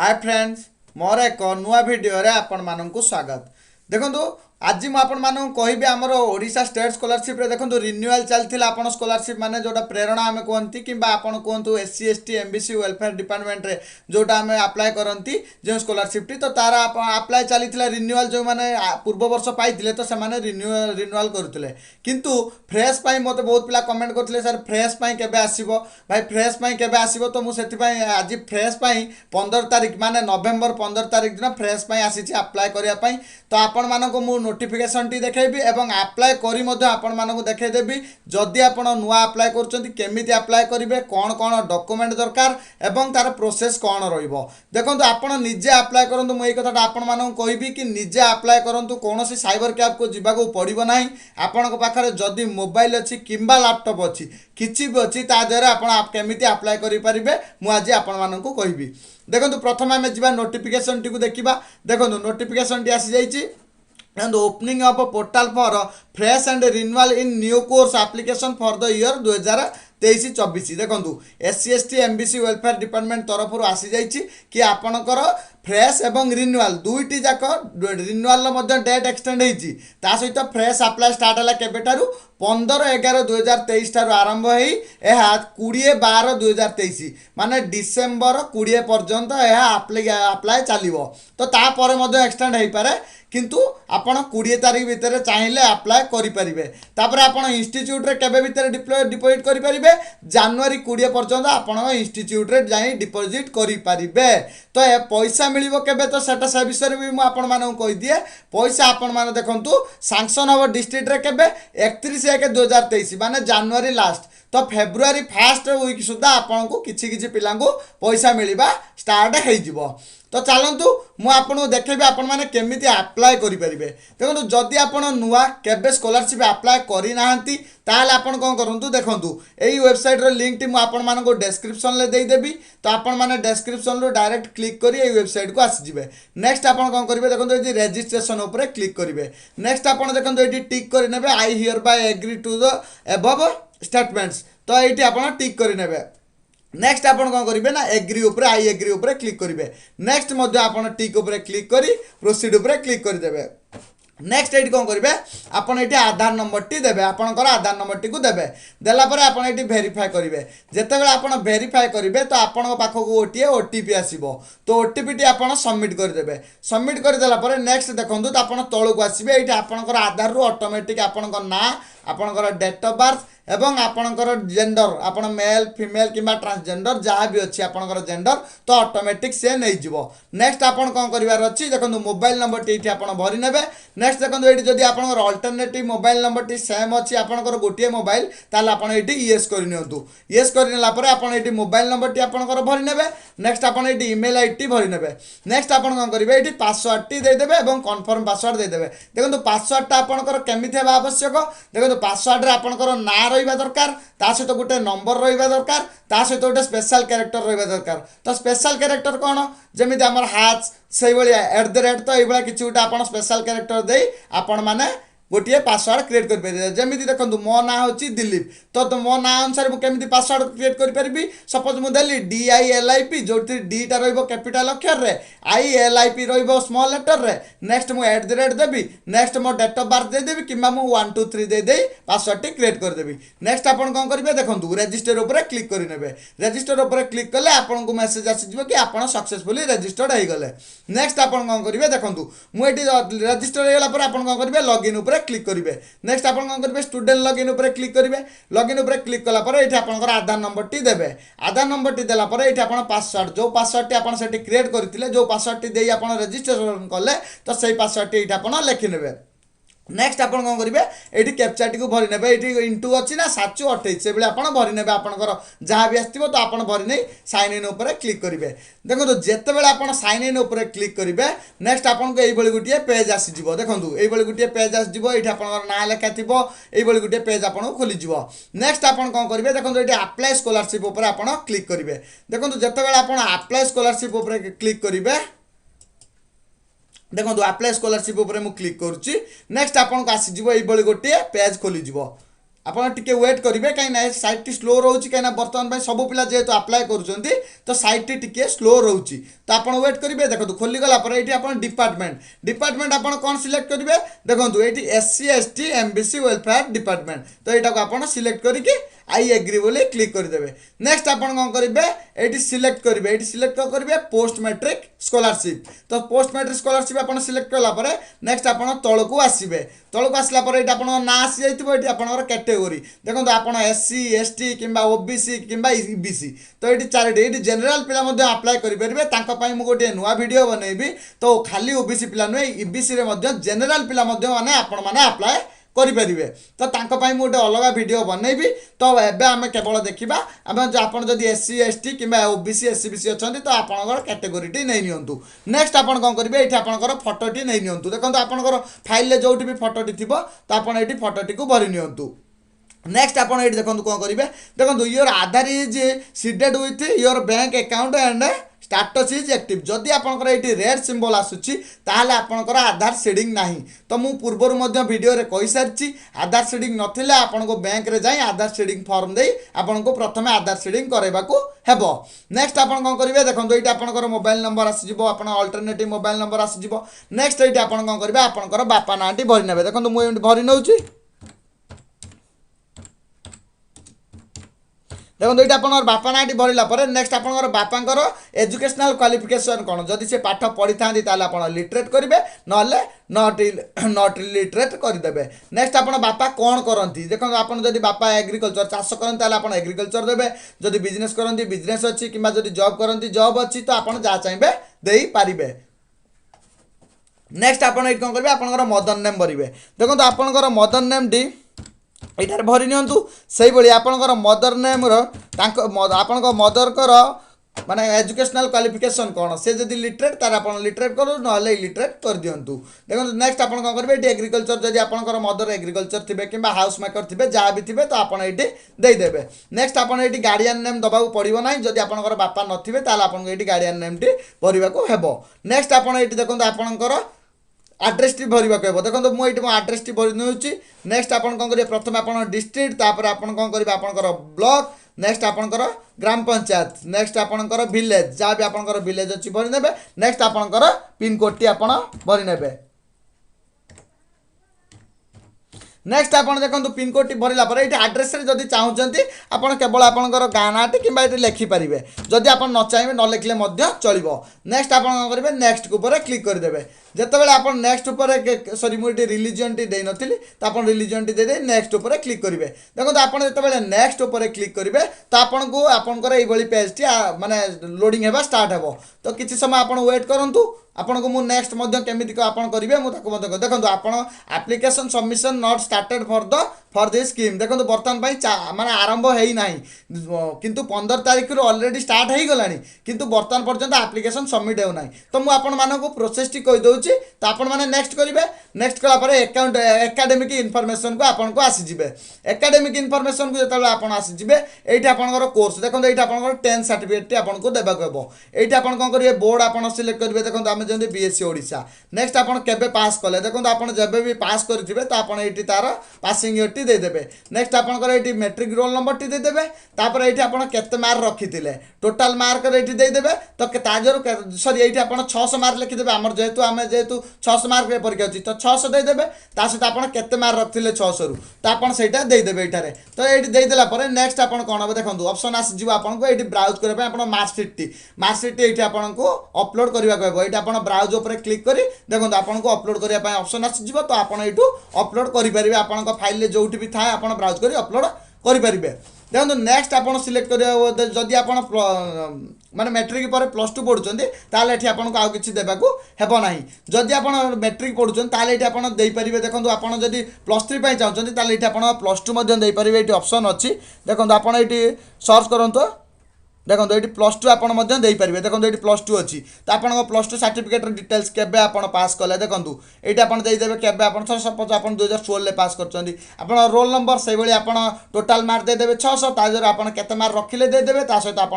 Hi friends मोर एक नुआ video रे आपण माननकु स्वागत। देखंतु आज मु आपण मानन कहिबे हमर ओडिशा स्टेट स्कॉलरशिप रे देखंतु रिन्यूअल चलथिला आपण स्कॉलरशिप माने जोटा प्रेरणा हमें कहंती किबा आपण कहंतु SC ST MBC welfare department रे जोटा हमें अप्लाई करंती जो स्कॉलरशिप टी तो तारा अप्लाई चलीथिला रिन्यूअल जो माने पूर्व वर्ष पाइथिले तो से माने रिन्यूअल करथिले किंतु फ्रेश पाई मते बहुत पिला कमेंट करथिले सर फ्रेश पाई केबे आसीबो भाई फ्रेश पाई केबे आसीबो तो मु सेति पाई आज फ्रेश पाई 15 तारिख माने नवेम्बर 15 तारिख दिन फ्रेश पाई आसीछि अप्लाई करिया पाई तो आपण मानको मु नोटिफिकेशन टी देखेबी एवं अप्लाई करी मध्य आपण मानको देखे देबी जदि आपण नुआ अप्लाई करचंती केमिति अप्लाई करिवे कोन कोन डॉक्यूमेंट दरकार एवं तार प्रोसेस कोन रहइबो। देखंतु आपण निजे अप्लाई करंतु मु ए कथाटा आपण मानको कहिबी कि निजे अप्लाई करंतु कोनोसी साइबर कैफ को जिबाको पड़िबो नाही। आपणक पाखरे जदि मोबाइल अछि किंबा लैपटॉप अछि किछि भी अछि ता द्वारा आपण केमिति अप्लाई करि परिबे मु आज आपण मानको कहिबी। देखंतु प्रथम आमे जिबा नोटिफिकेशन टी को देखिबा। देखंतु नोटिफिकेशन टी आसी जाईछि and the opening of a portal for fresh and renewal in new course application for the year 2023-24। देखंतु SC ST MBC welfare department तरफ आसी जाईछि कि आपणकर फ्रेश एवं रिन्यूअल दुईटी जाक रिन्यूअल मध्य डेट एक्सटेंड होईछि ता सहित फ्रेश अप्लाई स्टार्ट हला केबेटारु 15/11/2023 ठारु आरंभ होई एहा 20/12/2023 माने डिसेंबर 20 पर्यंत एहा अप्लाई चलिबो तो ता परे मध्य एक्सटेंड होई पारे किंतु आपण 20 तारिख भितर चाहिए अप्लाई करि परिबे। तापर आपण इंस्टीट्यूट रे केबे भितर डिपॉजिट करि परिबे जनवरी 20 पर्यंत आपण इंस्टीट्यूट रे जाई डिपॉजिट करि परिबे। तो ए पैसा मिलिबो केबे तो सेटा से विषय भी मु आपण मानन कहि दिए। पैसा आपण माने देखंतु सैंक्शन हो डिस्ट्रिक्ट रे केबे 31/1/2023 माने जनवरी लास्ट तो फेब्रुआरी फर्स्ट वीक सुधा आपण को किछि पिलांगु पैसा मिलिबा स्टार्ट हे जिवो। तो चलतु मुझे देखेबी आपण माने केमिति अप्लाई करि परिबे। देखंतु जदि आपण नुआ केबे स्कॉलरशिप अप्लाई करि नाहंती ताले आपण कोन करंतु देखंतु एई वेबसाइट रो लिंक टी मु आपण मानको डिस्क्रिप्शन ले देई देबी तो आपण माने डिस्क्रिप्शन रो डायरेक्ट क्लिक करी एई वेबसाइट को आसी जिवे। नेक्स्ट आपण कोन करिवे देखंतु एजी रजिस्ट्रेशन ऊपर क्लिक करिवे। नेक्स्ट आपण देखंतु एटी टिक करि नेबे I hereby agree to the above statements तो एटी आपण टिक करि नेबे। नेक्स्ट आपण कोन करिवे ना एग्री ऊपर आई एग्री ऊपर क्लिक करिवे। नेक्स्ट मध्य आपण टिक ऊपर क्लिक करी प्रोसीड ऊपर क्लिक करि देबे। नेक्स्ट एटी कोन करिवे आपण एटी आधार नंबर टी देबे आपनकर आधार नंबर टी को देबे देला परे आपण एटी वेरीफाई करिवे। जेतेबेले आपण वेरीफाई करिवे तो आपन पाखो को ओटीपी आसीबो तो ओटीपी टी आपण सबमिट कर देबे। सबमिट कर देला परे नेक्स्ट देखंतु तो आपण तळो को आसीबे एटी आपनकर आधार रो ऑटोमेटिक आपनकर ना आपनकर डेट ऑफ बर्थ एवं आपनकर जेंडर आपण मेल फीमेल किबा ट्रांसजेंडर जहाँ भी अच्छी आपनकर जेंडर तो ऑटोमेटिक से नहीं जीवो। नेक्स्ट आपण कोन करिवार अछि देखंतु मोबाइल नंबर टी आपण भरि नेबे। नेक्स्ट देखंतु एटी जदि आपनकर alternative mobile number T same अछि आपनकर गोटिए मोबाइल ताले आपण एटी यस करि नियंतु। यस करि नेला परे आपण एटी मोबाइल नंबर टी आपनकर भरि नेबे। नेक्स्ट आपण एटी ईमेल आईडी भरि नेबे। नेक्स्ट आपण कोन करिवे एटी पासवर्ड टी दे देबे एवं कन्फर्म पासवर्ड दे देबे। देखंतु पासवर्ड ता आपनकर केमिति हेबा आवश्यक देखंतु पासवर्ड रे आपनकर ना रहिबा दरकार ता सहित गोटे नंबर रहिबा दरकार ता सहित गोटे स्पेशल कैरेक्टर रहिबा दरकार। तो स्पेशल कैरेक्टर कोन जेमिति हमर हाथ सेही बलिया @ तो एबला किछि गोटे आपण स्पेशल कैरेक्टर देई आपण माने गोटे पासवर्ड क्रिएट कर पारे। जमीती देखो मो ना हूँ दिलीप तो मो ना अनुसार मुझे केमी पासवर्ड क्रिएट करी सपोज मुझे DILIP जो डीटा रैपिटाल अक्षर रे ILIP स्मॉल लेटर रे नेक्स्ट मुझे @ देवी नेक्स्ट मो डेट ऑफ बर्थ देदेवी कि 1 2 3 दे पासवर्ड टी क्रिएट करदेवी। नेक्स्ट आप कौन करेंगे देखो रजिस्टर उपर क्लिक करेंगे। रजिस्टर उपर क्लिक कले आपको मेसेज आसीज कि आप सक्सेसफुली रजिस्टर्ड हो गले। नेक्स्ट आप कौन करेंगे देखो मुझे रजिस्टर होगा आप कौन करेंगे लॉगिन उपर क्लिक करेंगे। नेक्स्ट आप कौन करेंगे स्टूडेंट लॉगिन उपर क्लिक करेंगे। लॉगिन उपर क्लिक कला पर ये आपंकर आधार नंबर टी देवे। आधार नंबर टी देला पर ये आप पासवर्ड जो पासवर्ड टी आप क्रिएट करते जो पासवर्ड टी दे आप रजिस्ट्रेशन कले तो सही पासवर्ड टी आप लिखिने। नेक्स्ट आप कौन करेंगे ये कैप्चा टी को भरी ने ये इंटू अच्छी ना 728 से आप भरी ने आपंकर जहाँ भी आसो तो आप भरी नहीं साइन इन उपर क्लिक करेंगे। देखो जिते बड़े आप साइन इन उपर क्लिक करेंगे नेक्स्ट आपको ये गोटे पेज आसीज देखो ये गोटे पेज आसो ये आप ना लेखा थी ये गोटे पेज आपको खोलीज। नेक्स्ट आप कौन करेंगे देखो ये अप्लाई स्कॉलरशिप उपर आप क्लिक करेंगे। देखो जिते बड़े आप अप्लाई स्कॉलरशिप उपर क्लिक करेंगे देखो अप्लाई स्कॉलरशिप उपर मु क्लिक करुच्ची। नेक्स्ट आपको आसीज ये गोटे पेज खोलीज। ଆପଣ ଟିକେ ୱେଟ୍ କରିବେ କାହିଁକିନା ସାଇଟ୍ଟି ସ୍ଲୋ ରହୁଛି କାହିଁକିନା ବର୍ତ୍ତମାନ ପାଇଁ ସବୁ ପିଲା ଯେହେତୁ ଆପ୍ଲାଏ କରୁଛନ୍ତି ତ ସାଇଟ୍ଟି ଟିକେ ସ୍ଲୋ ରହୁଛି ତ ଆପଣ ୱେଟ୍ କରିବେ। ଦେଖନ୍ତୁ ଖୋଲିଗଲା ପରେ ଏଇଠି ଆପଣ ଡିପାର୍ଟମେଣ୍ଟ ଆପଣ କ'ଣ ସିଲେକ୍ଟ କରିବେ ଦେଖନ୍ତୁ ଏଇଠି SC ST MBC welfare department ତ ଏଇଟାକୁ ଆପଣ ସିଲେକ୍ଟ କରିକି आई एग्री बोली क्लिक करदेवे। नेक्स्ट आपन कौन करेंगे ये सिलेक्ट करेंगे ये सिलेक्ट करेंगे पोस्ट मैट्रिक स्कॉलरशिप तो पोस्ट मैट्रिक स्कॉलरशिप आपन सिलेक्ट कलापर नेक्स्ट आपन तल को आसवे तल को आसला पर ये आपन ना आसी जाइए ये आपन कैटेगोरी देखो आपन SC ST कि OBC कि EBC तो ये चारिटी ये जनरल पिला अप्लाई करेंगे मुझे गोटे नुआ वीडियो बनैबी तो खाली OBC पिला नुहे EBC रे जनरल पिला माने आपण माने अप्लाई करेंगे तो तांको गोटे अलग वीडियो बनैबी तो एबे आम केवल देखा आम आपड़ जदि SC ST कि OBC SC BC अच्छा तो आपंकर कैटेगोरी नहीं नियंतु। नेक्स्ट आपन कौन करेंगे ये आपंकर फटोटी नहीं नियंतु देखो आपंकर फाइल जो भी फटोटी थी तो आप फटोटी को भरी नियंतु। नेक्स्ट आपन ये देखो कौन करेंगे देखो your Aadhaar is seeded with your bank account and status is active जदि आपंकर ये रेड सिंबल आसूची ताहले आपंकर आधार सीडिंग नहीं तो मु पूर्वर वीडियो रे कहि सारी आधार सीडिंग नथिले आपन को बैंक रे जाई आधार सीडिंग फॉर्म दे आपन को प्रथम आधार सीडिंग करबाकू हेबो। नेक्स्ट आपन कोन करिवे देखंतु एटा आपनकर मोबाइल नंबर आसी जिवो आपन अल्टरनेटिव मोबाइल नंबर आसी जिवो। नेक्स्ट एटा आपन कोन करिवे आपनकर बापा नाटी भरि नेबे देखंतु मु भरि नउची देखो ये आप बापा नाटी भरला नेक्स्ट आप बापांकर एजुकेशनल क्वालिफिकेशन कौन जदि से पाठ पढ़ी था आप लिटरेट करेंगे ना नट लिटरेट करदे। नेक्स्ट आप बापा कौन करती देखो आप बापा एग्रीकल्चर चाष करते आप एग्रीकल्चर देवे जदि बिजनेस करती बिजनेस अच्छी कि जॉब करती जॉब अच्छी तो आप जहाँ चाहिए दे पारे। नेक्स्ट आप कौन करेंगे आप मदर नेम भरवे देखो आपंकर मदर नेम टी यार भरी नियंतु से भाई आपंकर मदर नेम आपण मदर कर माने एजुकेशनल क्वालिफिकेशन कौन से जब लिटरेट तार आप लिटरेट करूँ ना इलिटरेट कर दिंतु। देखो नेक्स्ट आप करेंगे ये एग्रीकल्चर जब आपंकर मदर एग्रीकल्चर थे कि हाउस मेकर थे जहाँ भी थे तो आपड़ ये देदेवे। नेक्स्ट आपड़ ये गार्डियन नेम दबा पड़ो ना जब आपंकर बापा नथिबे ताले आपन ये गार्डियन नेम टी भरवाक हेबो। नेक्स्ट आपड़ ये देखो आपंकर आड्रेस टी भरवा कहब देखो मुझे आड्रेस टी भरी नौची। नेक्स्ट आप कौन करेंगे प्रथम आप डिस्ट्रिक्ट तापर आप कौन करेंगे आपंकर ब्लॉक नेक्स्ट आपंकर ग्राम पंचायत नेक्स्ट आपंकर विलेज जहाँ भी आपंकर विलेज अच्छी भरी नेबे। नेक्स्ट आपंकर पिन कोड टी आप भरी नेबे। नेक्स्ट आप देखो पिन कोड टी भरला ये आड्रेस जदि चाहते आप केवल आपंकर गाँ नाटी कि लिखिपारे जदि आप न चाहिए न लिखले चलो। नेक्स्ट आप करेंगे नेक्स्ट ऊपर क्लिक करदे जितेबाला आप नेक्स्ट ऊपर सॉरी मुझे रिलीजन टी दे नी तो आप रिलीजन टी दे नेक्स्ट ऊपर क्लिक करेंगे। देखो आप जितेबाला नेक्स्ट ऊपर क्लिक करेंगे तो आपको आपंकर ये पेज टी माने लोडिंग होगा स्टार्ट हो तो किसी समय आप वेट करूँ आपन को मु नेक्स्ट केमिति को आपन करिवे मु ताको देखो आपन application submission not started for this scheme देखो बर्तमान माने आरंभ है ना किंतु 15 तारीख रू ऑलरेडी स्टार्ट हो गलानी किंतु बर्तमान पर्यंत एप्लिकेशन सबमिट हो ना तो मु आपन मानको प्रोसेस टी कहि दउची तो आपन माने नेक्स्ट करिवे। नेक्स्ट कला पर अकाउंट एकेडमिक इनफॉरमेशन को आपन को आसी जिवे एकेडमिक इनफॉरमेशन को जतले आपन आसी जिवे एठी आपनकर कोर्स देखो एठी आपनकर 10 सर्टिफिकेट टी आपन को देबा कहबो। एठी आपन कोन करिवे बोर्ड आपन सिलेक्ट करिवे देखो आमे जंदे BSc ओडिशा। नेक्स्ट आपन केबे पास कले देखो आपन जेबे भी पास करथिबे तो आपन एठी तार पासिंग ईयर टी दे देबे। नेक्स्ट आपनकर एठी मैट्रिक रोल नंबर टी दे देबे तापर एठी आपन केते मार्क रखिथिले टोटल मार्क एठी दे देबे तो ताजर सॉरी एठी आपन 600 मार्क लिखि देबे हमर जेहेतु 600 मार्क रे परीक्षा अछि तो 600 दे देबे ता सहित आपन केते मार्क रखथिले 600 रु तो आपन सेटा दे देबे एठारे तो एठी दे देला पर नेक्स्ट आपन कोन हो देखंतु ऑप्शन आसी जिवो आपन को एठी ब्राउज करे पे आपन मार्कशीट टी एठी आपन को अपलोड करबा कहबो एठी आपन ब्राउज ऊपर क्लिक करी देखो आपन को अपलोड करिया पे ऑप्शन आसी जिवो तो आपन एठू अपलोड करि परिबे आपन को फाइल ले जोठी भी थाए आपन ब्राउज करी अपलोड करि परिबे। देखो नेक्स्ट आपन सिलेक्ट करिया जदि आपन माने मैट्रिक पर +2 पढुचंदी ताले एठी आपन को आ किछि देबाकू हेबो नाही जदि आपन मैट्रिक पढुचंदी ताले एठी आपन देई परिबे। देखो आपन जदि +3 पई चाहउचंदी ताले एठी आपन +2 मध्ये देई परिबे एठी ऑप्शन अछि देखो आपन एठी सर्च करंतो देखो ये +2 आपड़ देपारे देखो ये +2 अच्छी तो आप +2 सर्टिफिकेट डिटेल्स केवे आप पास कले देखो ये देदेवे केवे आप सपोज आप 2016 पास कर रोल नंबर से भाई आप टोटाल मार्क देदेवे 600 ताजर आप केते मार्क रखिले देदेवे सहित आप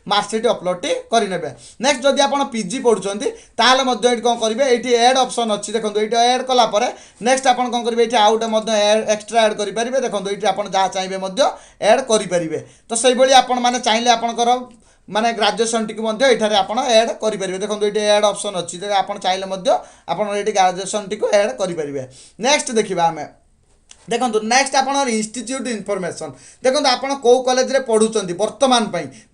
मार्कसीट अपलोड करेंगे नेक्स्ट जदि आप पीजी पढ़ुं ताल कौन करेंगे ये एड ऑप्शन अच्छी देखो ये एड कलापर नेक्स्ट आप कौन करेंगे ये आउ गए एक्सट्रा एड करेंगे देखो ये आप जहाँ चाहिए एड करेंगे तो से भाई आपने चाहिए आपंकर माने ग्रेजुएशन टी ये आप एड करेंगे देखो ये एड ऑप्शन अच्छी आप चाहिए आप ग्रेजुएशन टी एड करेंगे नेक्स्ट देखा आम देखो नेक्स्ट आप इंस्टीट्यूट इनफॉरमेशन देखो आप कौ कॉलेज रे पढ़ुचंती वर्तमान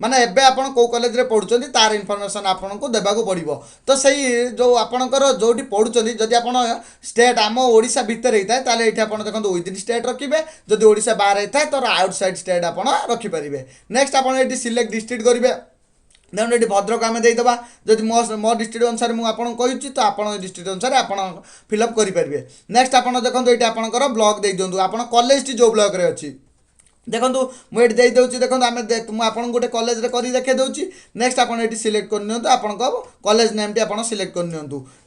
माने एबे आप कौ कॉलेज रे पढ़ुचंती तार इनफॉरमेशन आपको देबाक पड़िबो तो सही जो आपणकर जोटी पढ़ुचंती जदि आप स्टेट आम ओडिशा भितर होता है ताले एठी आप देखो विदिन स्टेट रखिबे जदि ओडिशा बाहर होता है तो आउटसाइड स्टेट आप रखि परिबे नेक्स्ट आप एठी सिलेक्ट डिस्ट्रिक्ट करेंगे देखो ये भद्रक आम देदेबा जब मो डिस्ट्रिक्ट अनुसार मुझे तो आप डिस्ट्रिक्ट अनुसार आप फिलअप करेंगे नेक्स्ट आप देखो ये आपंकर ब्लॉक दे दिंतु आप कॉलेज टी जो ब्लॉक रे अच्छी देखो मुझे दे दूसरी देखो आम मुझे गोटे कॉलेज रे कर देखे दूसरी नेक्स्ट आप सिलेक्ट कर आप कॉलेज नेम टी आप सिलेक्ट कर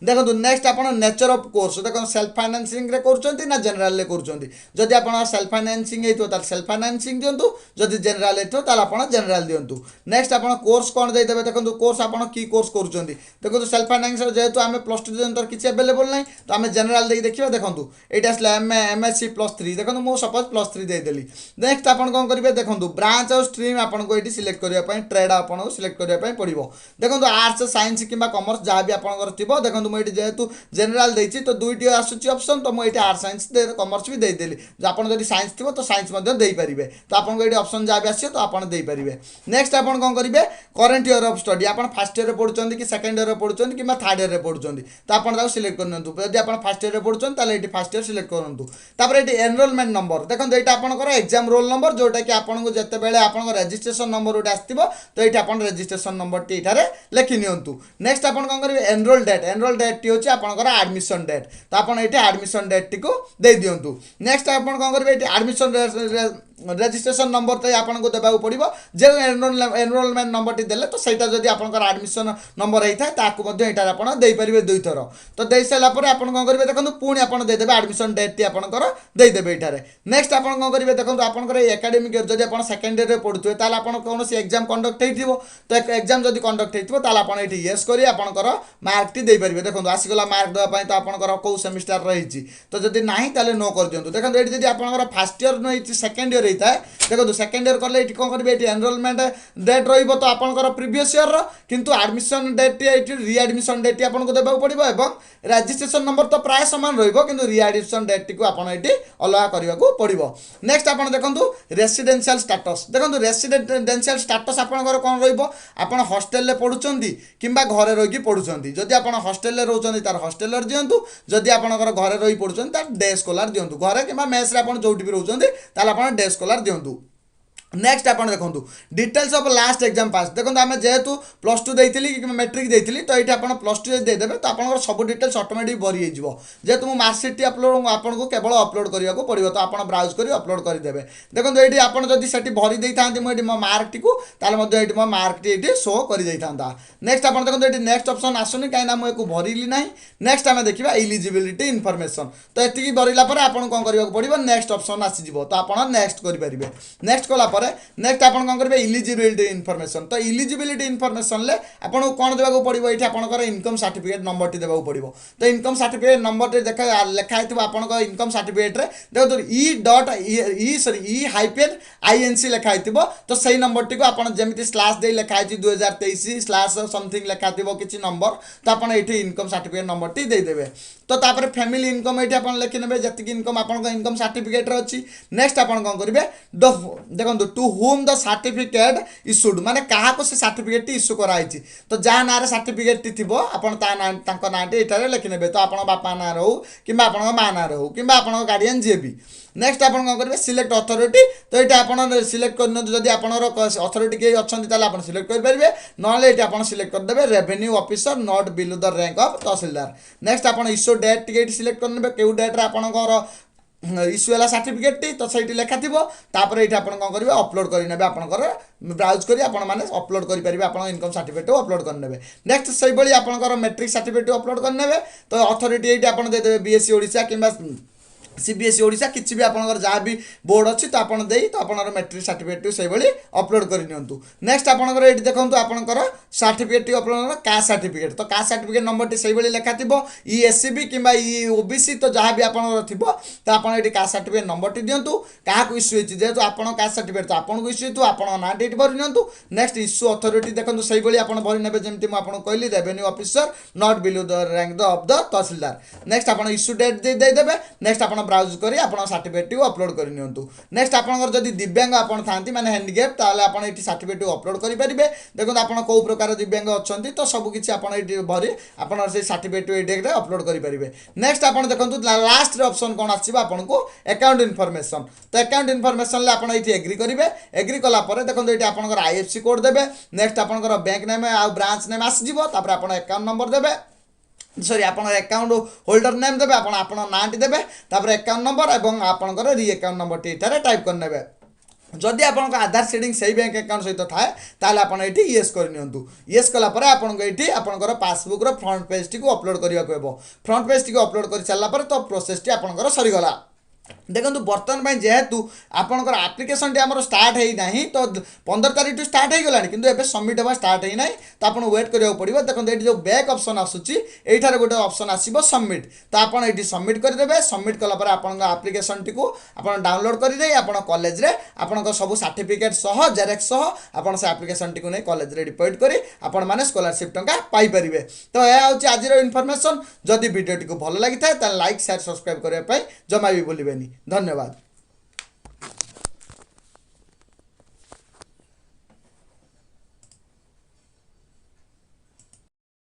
देखो नेक्स्ट आप नेचर ऑफ कोर्स देखो सेल्फ फाइनेंसिंग रे कर ना जनरल जदि आप सेल्फ फाइनेंसिंग हो सेल्फ फाइनेंसिंग दिंतु जदि जनरल हो जनरल दिंतु नेक्स्ट आप कोर्स कौन देदेवे देखो कोर्स आप की कोर्स कर देखो सेल्फ फाइनेंस जेहेतु आम +2 किसी अवेलेबल ना तो आम जनरल देखिए देखो ये MSc +3 देखो मुझे सपोज +3 देदेली नेक्स्ट आप कौन करेंगे देखो ब्रांच और स्ट्रीम आपको ये सिलेक्ट करने ट्रेड आपको सिलेक्ट करने पड़ो देखो आर्ट्स साइंस कि कॉमर्स जहाँ भी आपंकर थी देखो मुझे जेहेतु जनरल देती तो दुईटी आसूँ ऑप्शन तो मुझे आर्ट्स साइंस कॉमर्स भी देदेली आप जब साइंस थी तो साइंस देपारे तो आपको ये ऑप्शन जहाँ भी आसो तो आप देपारे नेक्स्ट आप कौन करेंगे करेन्ट ईयर ऑफ स्टडी आप फर्स्ट ईयर पढ़ुं कि सेकेंड ईयर पढ़ुं कि थर्ड ईयर पढ़ुं तो आप सिलेक्ट करनी जब आप फर्स्ट ईयर पढ़ुं ये फर्स्ट ईयर सिलेक्ट करूँ ये एनरोलमेंट नंबर देखो ये आपंकर एग्जाम रोल नंबर जोटा कि आपको जिते आप रजिस्ट्रेशन नंबर गोटे आसो तो ये आप रजिस्ट्रेशन नंबर टी लिखि नियंतु नेक्स्ट आप कौन करेंगे एनरोल डेट टी हूँ आपंकर एडमिशन डेट तो आप ये एडमिशन डेट टी को दे दिंतु नेक्स्ट आप कौन करेंगे एडमिशन रजिस्ट्रेशन नंबर तो आपको देवाक पड़ो जो एनरोलमेंट नंबर टी देले तो सहीटा जब आपंकर एडमिशन नंबर होता है आप देपारे 2 थर तो दे सारापर आप कौन करेंगे देखो पुणी आप देदेवे एडमिशन डेट टी आपंकर देदेवे ये नेक्स्ट आप कौन करेंगे देखो आपंकर एकेडमिक ईयर जब आप सेकेंड ईयर पढ़ुए तो आप कौन एग्जाम कंडक्ट हो तो एग्जाम जब कंडक्ट हो आप येस कर आपंकर मार्क टी देपारे देखो आसीगला मार्क देवाई तो आपंकर कौ सेमिस्टर रही तो जब ना तो नो कर दिखाँ देखो ये जब आप फास्ट ईयर नहीं सेकेंड ईयर होता है देखो सेकेंड ईयर कले कौन करेंगे ये एनरोलमेंट डेट रही तो आपंकर प्रीवियस ईयर किंतु एडमिशन डेट ये रिएडमिशन डेट आपको देवाक पड़ो और रजिस्ट्रेशन नंबर तो प्राय सामान रही रिएडमिशन डेट टी आपड़ ये अलग करने को पड़ो नेक्स्ट आप देखो रेसिडेंशियल स्टाटस देखो रेसिडेंशियल स्टाटस आपंकर कौन रहा हॉस्टेल पढ़ुं कि घरे रही पढ़ुं जदि आप हॉस्टेल रोचे तार हॉस्टेलर दिंतु जदि आपंकर घरे रही पढ़ुं तार डे स्कॉलर दिंतु घरे कि मेस जो भी रोचे आप डे स्कॉलर दिंतु नेक्स्ट आप देखो डिटेल्स ऑफ लास्ट एग्जाम पास देखो आम जेहेतु +2 देती कि मैट्रिक देती तो ये आप +2 देदेवे तो आप सब डिटेल्स ऑटोमेटिक भरी हो जेहेतु मो मार्कसीट टी अपलोड आपको केवल अपलोड करने को पड़ो तो आप ब्राउज कर अपलोड करदे देखो ये आप भरी दे था मुझे मो मार्क टी को मो मार्क टी ये शो कर नेक्स्ट आप देखो ये नेक्स्ट ऑप्शन आसुनी कहीं मुझे भरली ना नेक्स्ट आम देखा इलिजिबिलिटी इनफॉरमेशन तो ये भरला आपको कौन करने पड़ो नेक्स्ट ऑप्शन आसीज तो आप नेक्स्ट करेंगे नेक्स्ट कला नेक्स्ट आप कौन करेंगे इलिजिबिलिटी इनफॉरमेशन तो इलिजिबिलिटी इनफॉरमेशन ले आपको कौन देवाक पड़ो ये आपंकर इनकम सर्टिफिकेट नंबर टी देवाक पड़ो तो इनकम सर्टिफिकेट नंबर टी देखा लिखाई आप इनकम सर्टिफिकेट देखो E.INC लिखाई तो सही नंबर टी को आप जमी स्लाश दे लिखाई 2023 स्लाश समथिंग लिखा किसी नंबर तो आप ये इनकम सर्टिफिकेट नंबर टी देदेवे तो तापर फैमिली इनकम ये आप लिखिने जी इनकम आप इनकम सर्टिफिकेट अच्छी नेक्स्ट आप कौन करेंगे देखो to whom the certificate issued माने क्या से सर्टिफिकेट इश्यू कराई तो जहाँ ना सर्टिफिकेट थी ना ये लिखिने तो आप बापा ना हो कि माँ ना हो कि गार्डियन जी भी नेक्स्ट आप कौन करेंगे सिलेक्ट अथॉरिटी तो ये आप सिलेक्ट करनी जब आप अथॉरिटी किए अच्छा आप सिलेक्ट करेंगे ना ये आप सिलेक्ट करदे revenue officer not below the rank of tehsildar next आप इश्यू डेट टिके सिलेक्ट करेंगे क्यों डेट्रे आपंकर इश्यू है सर्टिफिकेट टी तो सही लिखा थी तापर ये आप करेंगे अपलोड करने आपंकर ब्राउज कर अपलोड करेंगे आप इनकम सर्टिफिकेट अपलोड करने नेक्स्ट से भाई आपंकर मैट्रिक सर्टिफिकेट अपलोड करने तो अथॉरिटी ये आप देदेवे बीएससी ओडिशा कि सीबीएसई ओडिशा किसी भी आपंकर जहाँ भी बोर्ड अच्छी तो आप तो आप मैट्रिक सर्टिफिकेट से अपलोड करनी नेक्स्ट आपंकर ये देखो आपंकर सर्टिफिकेट अपलोड कास्ट सर्टिफिकेट तो कास्ट सर्टिफिकेट नंबर टी से लिखा थी एससीबी कि ओबीसी तो जहाँ भी आपंकर थी तो आप कास्ट सर्टिफिकेट नंबर टी दिंतु क्या इश्यू होती जेहतु आप कास्ट सर्टिफिकेट तो आपको इश्यू हो आप ना डेट भरी नि नेक्स्ट इश्यू अथॉरिटी देखो से आप भरी ने जमी मुझे कहली revenue officer not below the rank of the tehsildar next आप इश्यू डेट देदेवे नेक्स्ट आप ब्राउज कर सर्टिफिकेट अपलोड करनी नेक्स्ट आपंकर जब दिव्यांग आप माने हैंडिकैप ताले आप सर्टिफिकेट अपलोड करेंगे देखो आप कौ प्रकार दिव्यांग अच्छा तो सबकि आप भरी आप सर्टिफिकेट ये अपलोड करेंगे नेक्स्ट आप देखो लास्ट ऑप्शन कौन आपको अकाउंट इनफॉरमेशन तो अकाउंट इनफॉरमेशन आप एग्री करेंगे एग्री कलापर देखो ये आपंकर आईएफसी कोड देवे नेक्स्ट आपंकर बैंक नेम आ ब्रांच नेम आसଯିव तापर आप अकाउंट नंबर देवे सॉरी आप अकाउंट होल्डर नेम देवे आप ना देवे तापर अकाउंट नंबर और आपंकर री अकाउंट नंबर टी टाइप करने जदि आप आधार सीडिंग से बैंक अकाउंट सहित थाए ताले आप येस करनी येस कलापर आपको आपंकर passbook front page T upload करने को फ्रंट पेज टी अपलोड कर सारापर तो प्रोसेस टी आपंकर सरीगला देखो बर्तमान जेहेतु आपंकर आप्लिकेसन टी आमर स्टार्ट होना तो 15 तारीख टू स्टार्ट हो गला कि एवं सबमिट हाँ स्टार्ट होना तो आप वेट करा पड़ो देखो ये जो बैक ऑप्शन आसूसी ये गोटे ऑप्शन आसो सबमिट तो आप सबमिट करदे सबमिट कलापर आपन आप्लिकेसन टी आप डाउनलोड करदे आप कॉलेज रे आपन सब सर्टिफिकेट सह जेरेक्स सह आप आप्लिकेसन टी नहीं कॉलेज रे डिपॉजिट करी आपण माने स्कॉलरशिप टंका पाई परिबे तो यह हूँ आज इनफॉरमेशन जदि वीडियो टी भल लगी था लाइक शेयर सब्सक्राइब करने जमा भी भूलें धन्यवाद।